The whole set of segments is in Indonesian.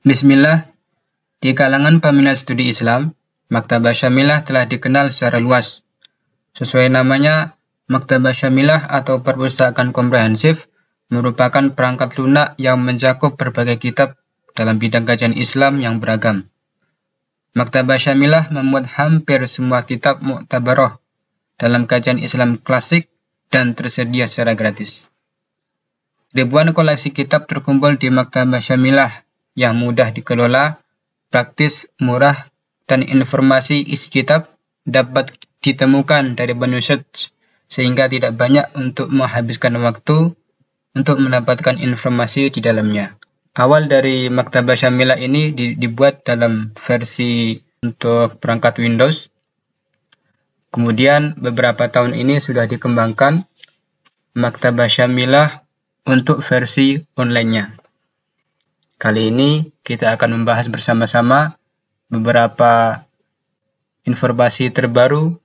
Bismillah, di kalangan peminat studi Islam, Maktabah Syamilah telah dikenal secara luas. Sesuai namanya, Maktabah Syamilah atau perpustakaan komprehensif merupakan perangkat lunak yang mencakup berbagai kitab dalam bidang kajian Islam yang beragam. Maktabah Syamilah memuat hampir semua kitab mu'tabarah dalam kajian Islam klasik dan tersedia secara gratis. Ribuan koleksi kitab terkumpul di Maktabah Syamilah yang mudah dikelola, praktis, murah, dan informasi isi kitab dapat ditemukan dari menu search, sehingga tidak banyak untuk menghabiskan waktu untuk mendapatkan informasi di dalamnya. Awal dari Maktabah Syamilah ini dibuat dalam versi untuk perangkat Windows. Kemudian beberapa tahun ini sudah dikembangkan Maktabah Syamilah untuk versi online-nya. Kali ini kita akan membahas bersama-sama beberapa informasi terbaru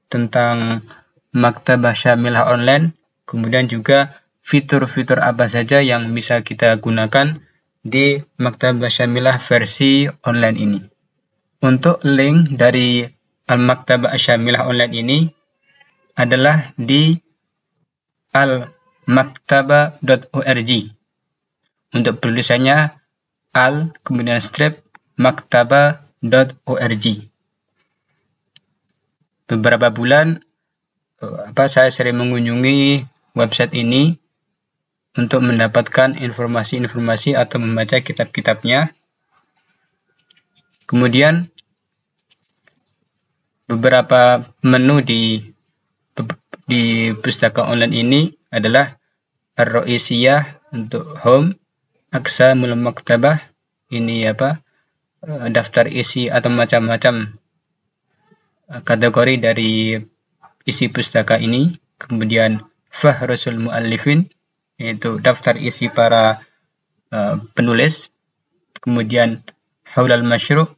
tentang Maktabah Syamilah online, kemudian juga fitur-fitur apa saja yang bisa kita gunakan di Maktabah Syamilah versi online ini. Untuk link dari Al-Maktabah Syamilah online ini adalah di almaktabah.org. Untuk tulisannya al kemudian strip maktabah.org. Beberapa bulan saya sering mengunjungi website ini untuk mendapatkan informasi-informasi atau membaca kitab-kitabnya. Kemudian beberapa menu di pustaka online ini adalah Ar-Ra'isiyah untuk home, Aqsamul Maktabah, ini daftar isi atau macam-macam kategori dari isi pustaka ini. Kemudian Fahrusul Mu'allifin, yaitu daftar isi para penulis. Kemudian Haulal Masyru',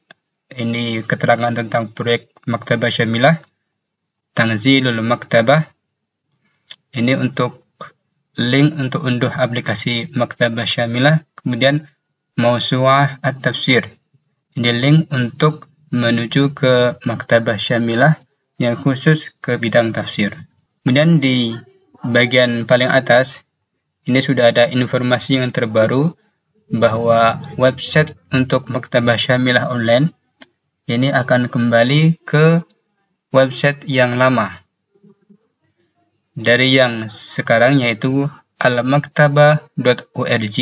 ini keterangan tentang proyek Maktabah Syamilah. Tanzilul Maktabah, ini untuk link untuk unduh aplikasi Maktabah Syamilah. Kemudian Mausu'ah At-Tafsir, ini link untuk menuju ke Maktabah Syamilah yang khusus ke bidang tafsir. Kemudian di bagian paling atas ini sudah ada informasi yang terbaru bahwa website untuk Maktabah Syamilah online ini akan kembali ke website yang lama dari yang sekarang, yaitu almaktabah.org.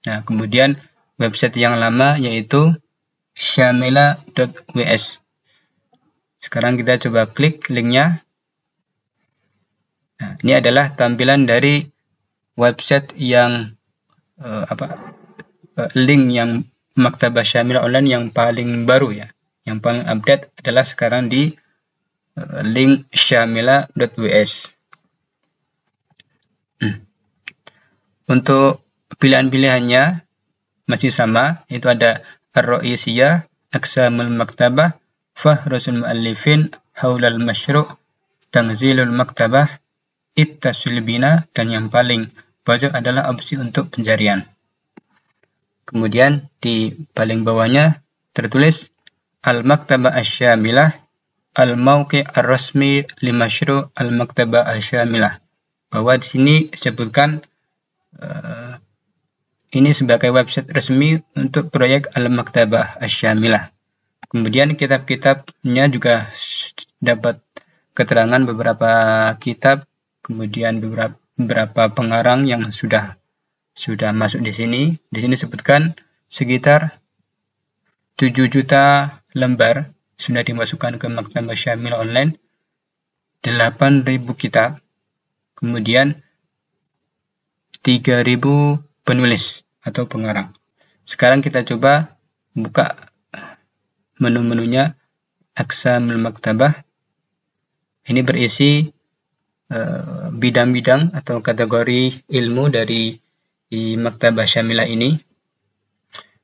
Nah, kemudian website yang lama yaitu syamilah.ws. Sekarang kita coba klik linknya. Nah, ini adalah tampilan dari website yang link yang Maktabah Syamilah online yang paling baru ya. Yang paling update adalah sekarang di link syamilah.ws. Untuk pilihan-pilihannya masih sama, itu ada Ar-Ra'isiyah, Aqsamul Maktabah, Fahrusul Mu'allifin, Haulal Masyru', Tanzilul Maktabah, Ittasil Bina, dan yang paling pojok adalah opsi untuk pencarian. Kemudian di paling bawahnya tertulis Al-Maktabah Syamilah, Al-Mauqi' Ar-Rasmi Limasyru' Al-Maktabah Syamilah. Bahwa di sini disebutkan ini sebagai website resmi untuk proyek Al-Maktabah Syamilah. Kemudian kitab-kitabnya juga dapat keterangan beberapa kitab, kemudian beberapa pengarang yang sudah masuk di sini. Di sini disebutkan sekitar 7 juta lembar sudah dimasukkan ke Maktabah Syamilah online, 8.000 kitab, kemudian 3.000 penulis atau pengarang. Sekarang kita coba buka menu-menunya Aqsamul Maktabah. Ini berisi bidang-bidang atau kategori ilmu dari Maktabah Syamilah ini.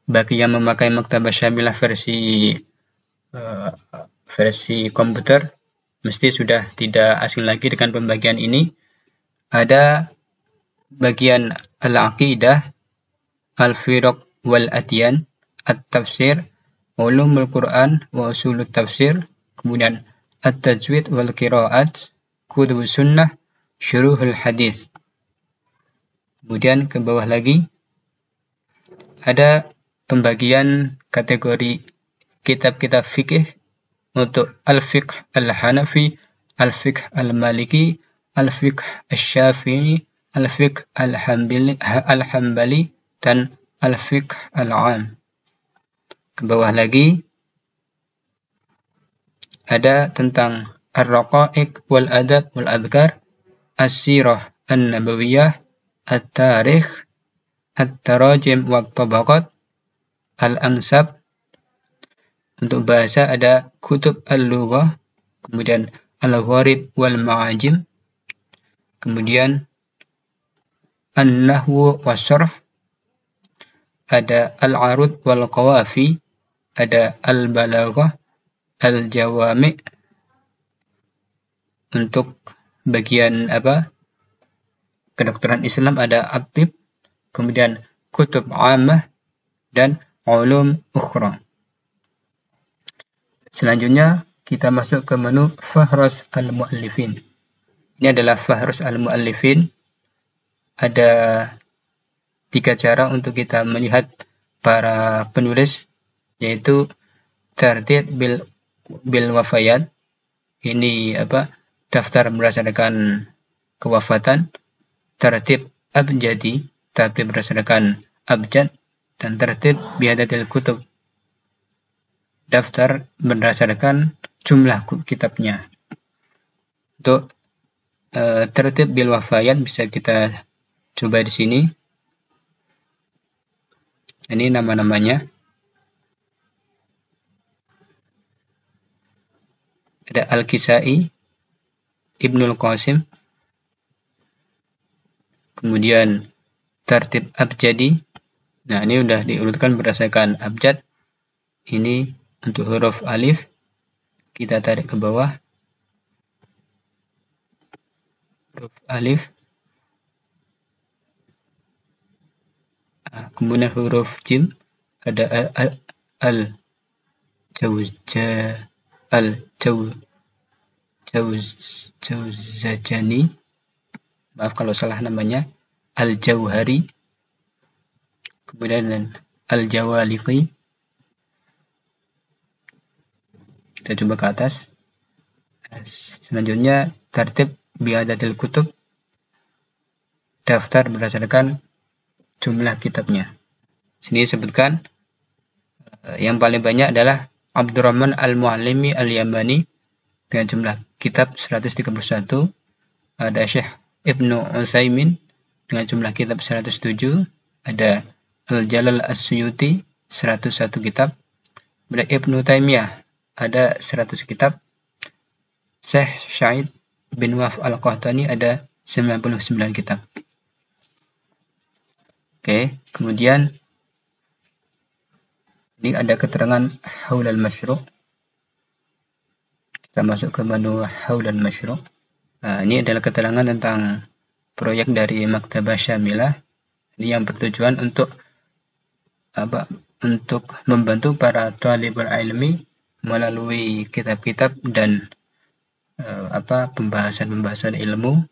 Bagi yang memakai Maktabah Syamilah versi komputer, mesti sudah tidak asing lagi dengan pembagian ini. Ada bagian Al-Aqidah, Al-Firaq wal Adyan, At-Tafsir, Ulumul Quran wa Usulut Tafsir, kemudian At-Tajwid wal Qiraat, Kutubus Sunnah, Syuruhul Hadis. Kemudian ke bawah lagi ada pembagian kategori kitab-kitab fikih untuk Al-Fiqh Al-Hanafi, Al-Fiqh Al-Maliki, Al-Fiqh Al-Syafi'i, Al-Fiqh Al-Hambali, dan Al-Fiqh Al-Am. Ke bawah lagi ada tentang Ar-Raqa'iq wal-Adab wal-Adhkar, As-Sirah An-Nabawiyah, At-Tarikh, At-Tarajim wat-Tabaqat, Al-Ansab. Untuk bahasa ada Kutub Al-Lughah, kemudian Al-Gharib wal-Ma'ajim, kemudian An-Nahwu was-Sarf, ada Al-Arud wal-Qawafi, ada Al-Balaghah, Al-Jawami'. Untuk bagian kedokteran Islam ada At-Tib, kemudian Kutub Ammah, dan Ulum Ukhra. Selanjutnya kita masuk ke menu Fahrus Al-Mu'allifin. Ini adalah Fahrus Al-Mu'allifin. Ada 3 cara untuk kita melihat para penulis, yaitu Tartib bil wafayat. Ini daftar berdasarkan kewafatan. Tartib abjadi, tartib berdasarkan abjad, dan tertib bihadatil kutub, daftar berdasarkan jumlah kitabnya. Untuk tertib bil wafayat bisa kita coba di sini. Ini nama-namanya. Ada Al-Kisai, Ibnul Qasim, kemudian tertib abjadi. Nah, ini udah diurutkan berdasarkan abjad. Ini untuk huruf alif, kita tarik ke bawah. Huruf alif. Kemudian huruf jim, ada Al-Jawzajani. Maaf kalau salah namanya. Al-Jauhari. Kemudian Al-Jawaliqi. Kita coba ke atas. Selanjutnya tertib biadatil kutub, daftar berdasarkan jumlah kitabnya. Sini disebutkan yang paling banyak adalah Abdurrahman Al-Muallimi Al-Yamani dengan jumlah kitab 131. Ada Syekh Ibnu Utsaimin dengan jumlah kitab 107. Ada Al-Jalal As-Suyuti 101 kitab. Kemudian Ibnu Taimiyah ada 100 kitab. Syekh Syahid bin Waf Al-Qahtani ada 99 kitab. Oke, kemudian ini ada keterangan Haulal Masyru'. Kita masuk ke menu Haulal Masyru'. Nah, ini adalah keterangan tentang proyek dari Maktabah Syamilah. Ini yang bertujuan untuk membantu para talibul ilmi melalui kitab-kitab dan pembahasan ilmu,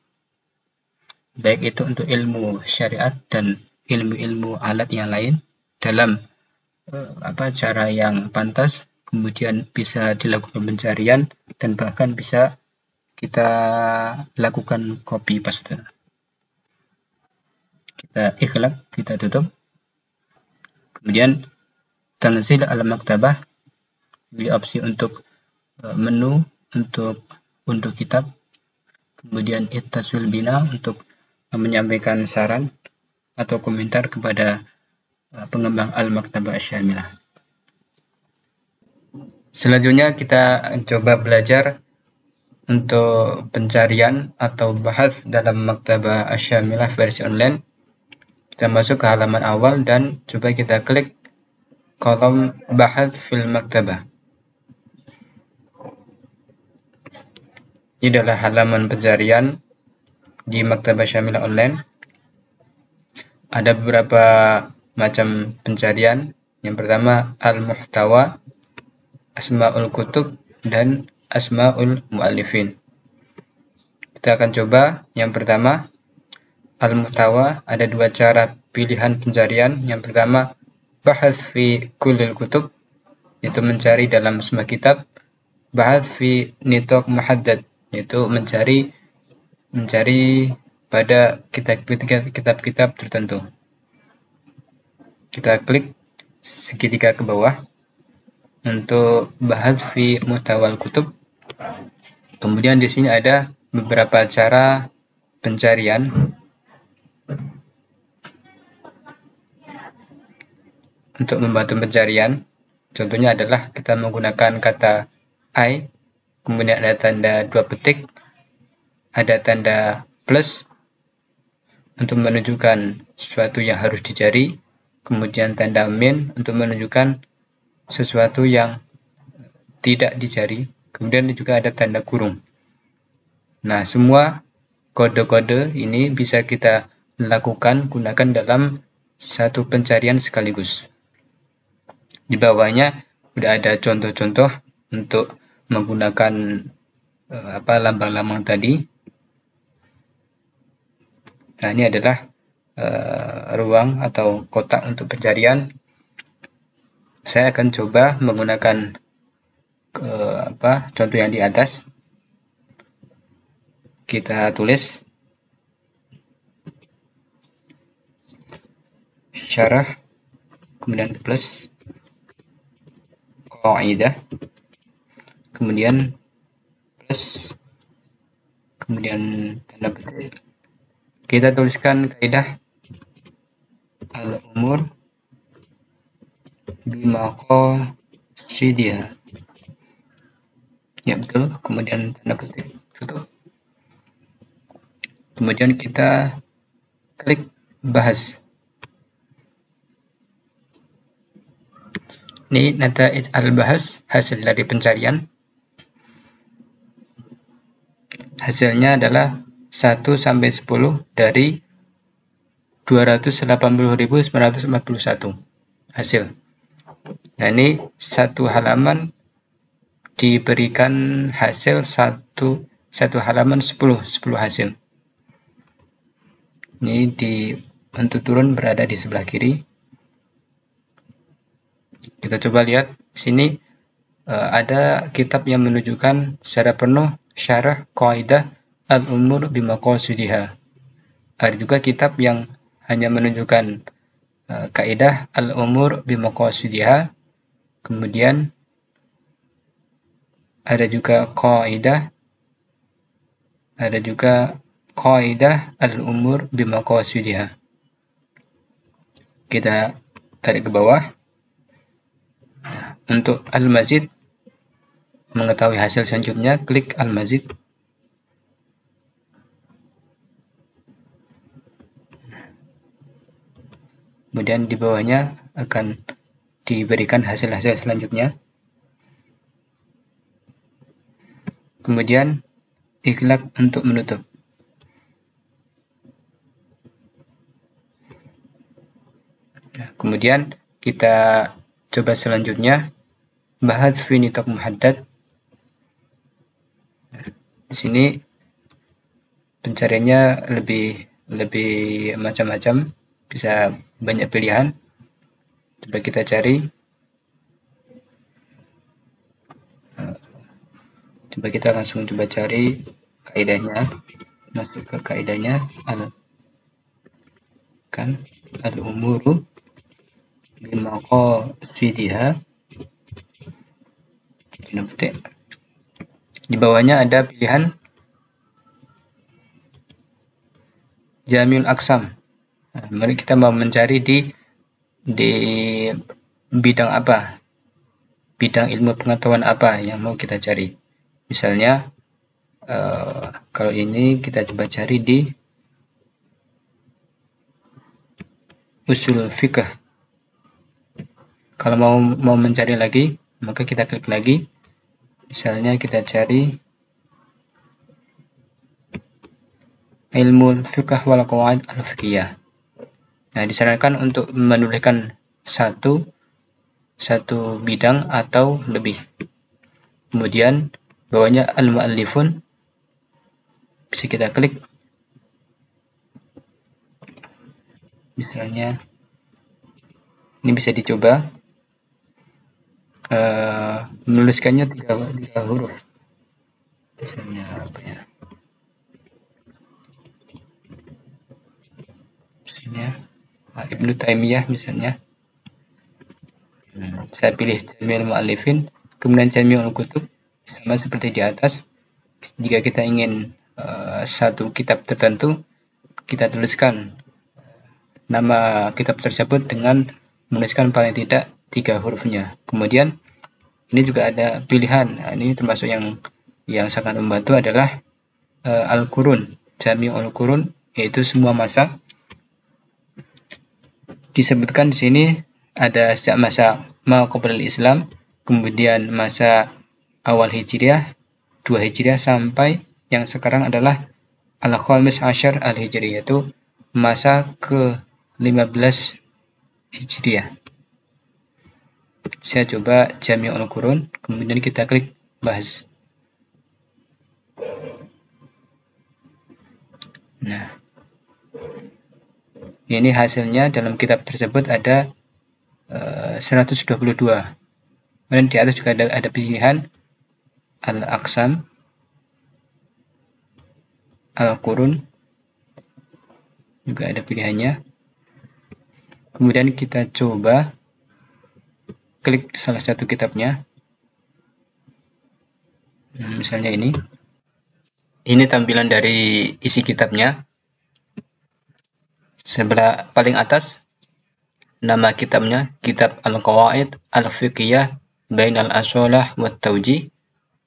baik itu untuk ilmu syariat dan ilmu-ilmu alat yang lain dalam cara yang pantas, kemudian bisa dilakukan pencarian dan bahkan bisa kita lakukan copy paste. Kita ikhlaq, kita tutup. Kemudian Tanzil al-Maktabah, pilih opsi untuk menu untuk unduh kitab. Kemudian Ittasul Bina untuk menyampaikan saran atau komentar kepada pengembang Al-Maktabah Syamilah. Selanjutnya kita coba belajar untuk pencarian atau bahas dalam Maktabah Syamilah versi online. Kita masuk ke halaman awal dan coba kita klik kolom bahas fil Maktabah. Ini adalah halaman pencarian di Maktabah Syamilah online. Ada beberapa macam pencarian Yang pertama al-muhtawa, asma'ul kutub, dan asma'ul mu'allifin. Kita akan coba yang pertama, al-muhtawa. Ada dua cara pilihan pencarian. Yang pertama, bahas fi kullil kutub, yaitu mencari dalam semua kitab. Bahas fi nitoq muhaddad, yaitu mencari pada kitab-kitab tertentu. Kita klik segitiga ke bawah untuk bahas fi muhtawal kutub. Kemudian di sini ada beberapa cara pencarian. Untuk membantu pencarian, contohnya adalah kita menggunakan kata I, kemudian ada tanda dua petik, ada tanda plus untuk menunjukkan sesuatu yang harus dicari, kemudian tanda min untuk menunjukkan sesuatu yang tidak dicari, kemudian juga ada tanda kurung. Nah, semua kode-kode ini bisa kita lakukan gunakan dalam satu pencarian sekaligus. Di bawahnya sudah ada contoh-contoh untuk menggunakan lambang-lambang tadi. Nah, ini adalah ruang atau kotak untuk pencarian. Saya akan coba menggunakan contoh yang di atas. Kita tulis syarah, kemudian plus qaidah, kemudian plus, kemudian tanda petik. Kita tuliskan kaidah al-umur bimaqasidiha. Ya betul, kemudian tanda petik tutup. Kemudian kita klik bahas. Ini nataij al-bahas, hasil dari pencarian. Hasilnya adalah 1 sampai 10 dari 280.941 hasil. Nah, ini satu halaman diberikan hasil satu halaman 10 hasil. Ini untuk turun berada di sebelah kiri. Kita coba lihat sini ada kitab yang menunjukkan secara penuh syarah qaidah al-umur bimaqasidiha. Ada juga kitab yang hanya menunjukkan kaidah al-umur bimaqasidiha. Kemudian ada juga qaidah al-umur bimaqasidiha. Kita tarik ke bawah. Untuk al-mazid, mengetahui hasil selanjutnya, klik al-mazid. Kemudian di bawahnya akan diberikan hasil-hasil selanjutnya. Kemudian ikhlaq untuk menutup. Kemudian kita coba selanjutnya, bahas fi nitoq muhaddad. Di sini pencariannya lebih macam-macam, bisa banyak pilihan. Coba kita cari. Coba kita langsung coba cari kaidahnya. Masuk ke kaidahnya al-umuru bimaqasidiha. Di bawahnya ada pilihan Jamiul Aqsam. Mari kita mau mencari di bidang apa, bidang ilmu pengetahuan apa yang mau kita cari. Misalnya kalau ini kita coba cari di usul fiqh. Kalau mau mencari lagi, maka kita klik lagi. Misalnya kita cari ilmu fiqh wal qawaid al-fiqhiyah. Nah, disarankan untuk menuliskan satu satu bidang atau lebih. Kemudian bawahnya al-mu'allifun, bisa kita klik. Misalnya ini bisa dicoba menuliskannya tiga huruf. Misalnya apa ya? Misalnya Ibnu Taimiyah misalnya. Saya pilih Jami'ul Mu'allifin, kemudian Jami'ul Kutub, sama seperti di atas. Jika kita ingin satu kitab tertentu, kita tuliskan nama kitab tersebut dengan menuliskan paling tidak 3 hurufnya. Kemudian ini juga ada pilihan. Nah, ini termasuk yang sangat membantu adalah Al-Qurun, Jami'ul Qurun, yaitu semua masa. Disebutkan di sini ada sejak masa Maqablal Islam, kemudian masa awal Hijriah, 2 Hijriah, sampai yang sekarang adalah Al-Khamis Asyar Al-Hijri, yaitu masa ke-15 Hijriah. Saya coba Jami'ul Qurun, kemudian kita klik bahas. Nah, ini hasilnya. Dalam kitab tersebut ada 122. Kemudian di atas juga ada pilihan Al-Aqsam, Al-Qurun, juga ada pilihannya. Kemudian kita coba klik salah satu kitabnya. Misalnya ini. Ini tampilan dari isi kitabnya. Sebelah paling atas nama kitabnya, Kitab Al-Qawaid Al-Fiqhiyah Bainal Asholah wa Tawjih.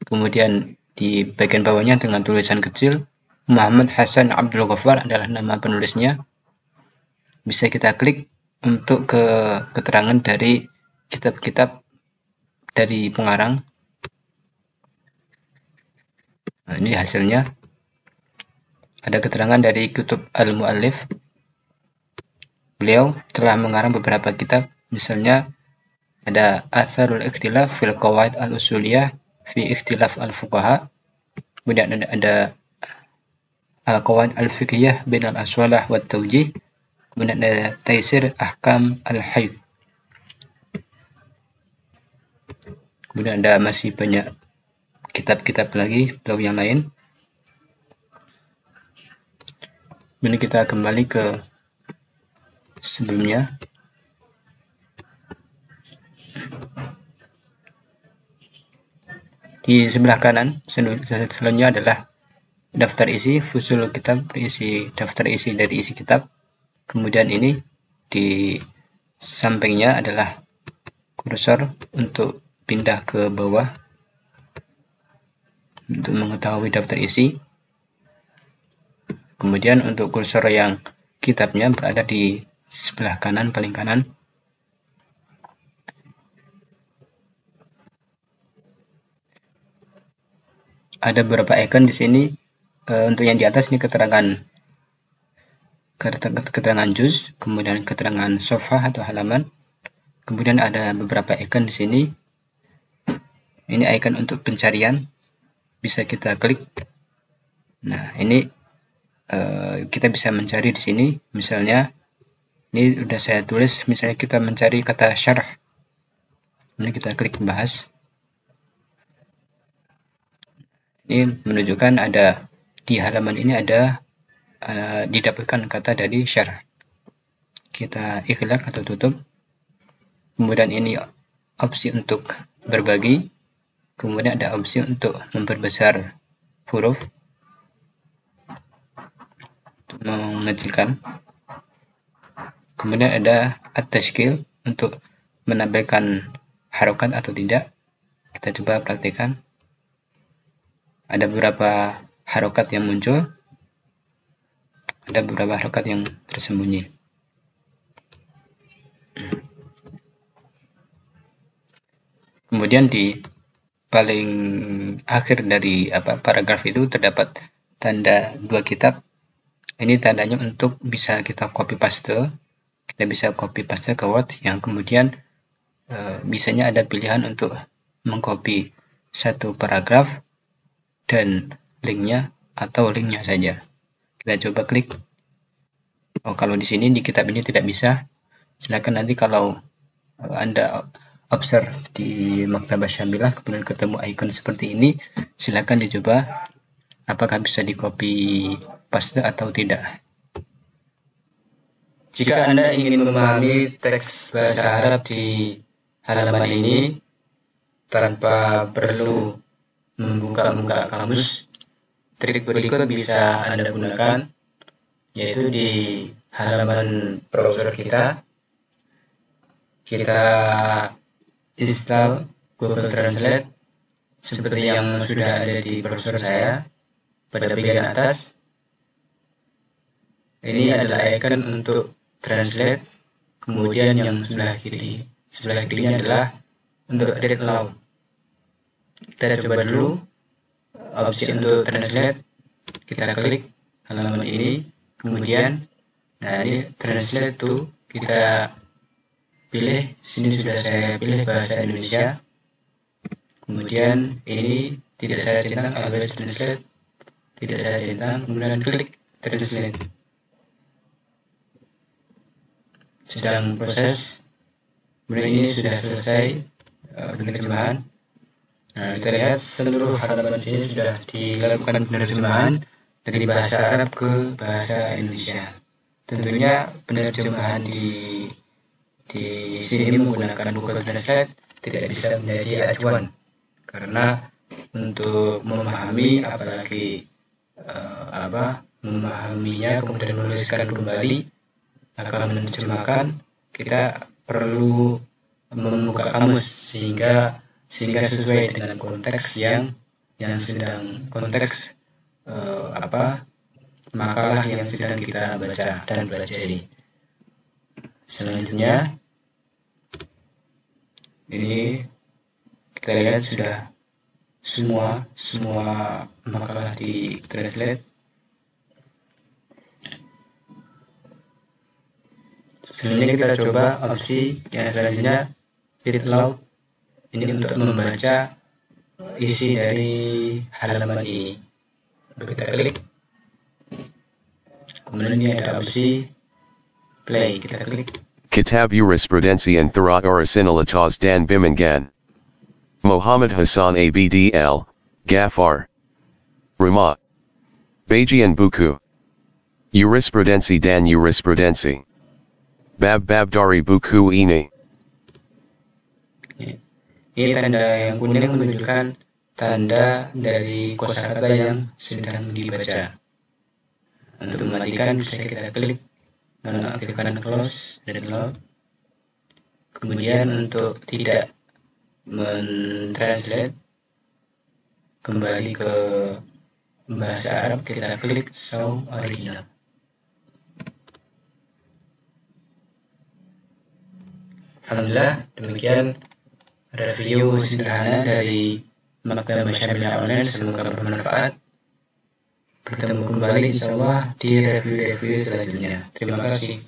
Kemudian di bagian bawahnya dengan tulisan kecil, Muhammad Hasan Abdul Ghaffar adalah nama penulisnya. Bisa kita klik untuk keterangan dari kitab-kitab dari pengarang. Nah, ini hasilnya. Ada keterangan dari Kutub Al-Mu'allif. Beliau telah mengarang beberapa kitab, misalnya ada Atharul Ikhtilaf fil Qawaid Al-Usuliyah fi Ikhtilaf Al-Fuqaha. Kemudian ada Al-Qawaid Al-Fiqhiyah Bainal Aswalah wa Tawjih. Kemudian ada Taisir Ahkam Al-Hayd. Kemudian ada masih banyak kitab-kitab lagi beliau yang lain. Kemudian kita kembali ke sebelumnya. Di sebelah kanan selanjutnya adalah daftar isi, fusul kitab, berisi daftar isi dari isi kitab. Kemudian ini di sampingnya adalah kursor untuk pindah ke bawah untuk mengetahui daftar isi. Kemudian untuk kursor yang kitabnya berada di sebelah kanan, paling kanan. Ada beberapa icon di sini. Untuk yang di atas ini keterangan juz, kemudian keterangan sofah atau halaman. Kemudian ada beberapa icon di sini. Ini icon untuk pencarian, bisa kita klik. Nah, ini kita bisa mencari di sini. Misalnya ini sudah saya tulis, misalnya kita mencari kata syarah. Ini kita klik bahas. Ini menunjukkan ada di halaman ini ada didapatkan kata dari syarah. Kita ikhlaq atau tutup. Kemudian ini opsi untuk berbagi. Kemudian ada opsi untuk memperbesar huruf, untuk mengecilkan. Kemudian ada at-tashkil untuk menampilkan harokat atau tidak. Kita coba praktikkan. Ada beberapa harokat yang muncul, ada beberapa harokat yang tersembunyi. Kemudian di paling akhir dari paragraf itu terdapat tanda 2 kitab. Ini tandanya untuk bisa kita copy paste. Kita bisa copy paste ke Word yang kemudian Biasanya ada pilihan untuk mengcopy satu paragraf dan linknya atau linknya saja. Kita coba klik. Kalau di sini di kitab ini tidak bisa. Silakan nanti kalau Anda observe di Maktabah Syamilah kemudian ketemu icon seperti ini, silakan dicoba apakah bisa di copy paste atau tidak. Jika Anda ingin memahami teks bahasa Arab di halaman ini tanpa perlu membuka kamus, trik berikut bisa Anda gunakan, yaitu di halaman browser kita install Google Translate seperti yang sudah ada di browser saya. Pada bagian atas ini adalah icon untuk translate, kemudian yang sebelah kirinya adalah untuk read aloud. Kita coba dulu opsi untuk translate, kita klik halaman ini, kemudian ini translate to, kita pilih, sini sudah saya pilih bahasa Indonesia, kemudian ini tidak saya centang, always translate, tidak saya centang, kemudian klik translate. Sedang proses, kemudian ini sudah selesai penerjemahan. Kita lihat seluruh halaman sini sudah dilakukan penerjemahan dari bahasa Arab ke bahasa Indonesia. Tentunya penerjemahan di sini menggunakan Google Translate tidak bisa menjadi acuan, karena untuk memahami, apalagi memahaminya kemudian menuliskan kembali akan menerjemahkan, kita perlu membuka kamus sehingga sesuai dengan konteks yang sedang makalah yang sedang kita baca dan pelajari. Selanjutnya ini kita lihat sudah semua makalah di translate. Selanjutnya kita coba opsi yang selanjutnya, read aloud. Ini untuk membaca isi dari halaman ini. Kita klik, kemudian ini ada opsi play, kita klik. Kitab Jurisprudensi and Thara Orisinalitas dan Bimbingan. Muhammad Hassan Abdl, Ghaffar. Rama. Bagian Buku. Jurisprudensi dan Jurisprudensi. Bab dari buku ini. Ini tanda yang kuning menunjukkan tanda dari kosakata yang sedang dibaca. Untuk mematikan bisa kita klik nonaktifkan close dan loud. Kemudian untuk tidak mentranslate kembali ke bahasa Arab, kita klik show original. Alhamdulillah, demikian review sederhana dari Maktabah Syamilah Online, semoga bermanfaat. Bertemu kembali insyaallah di review-review selanjutnya. Terima kasih.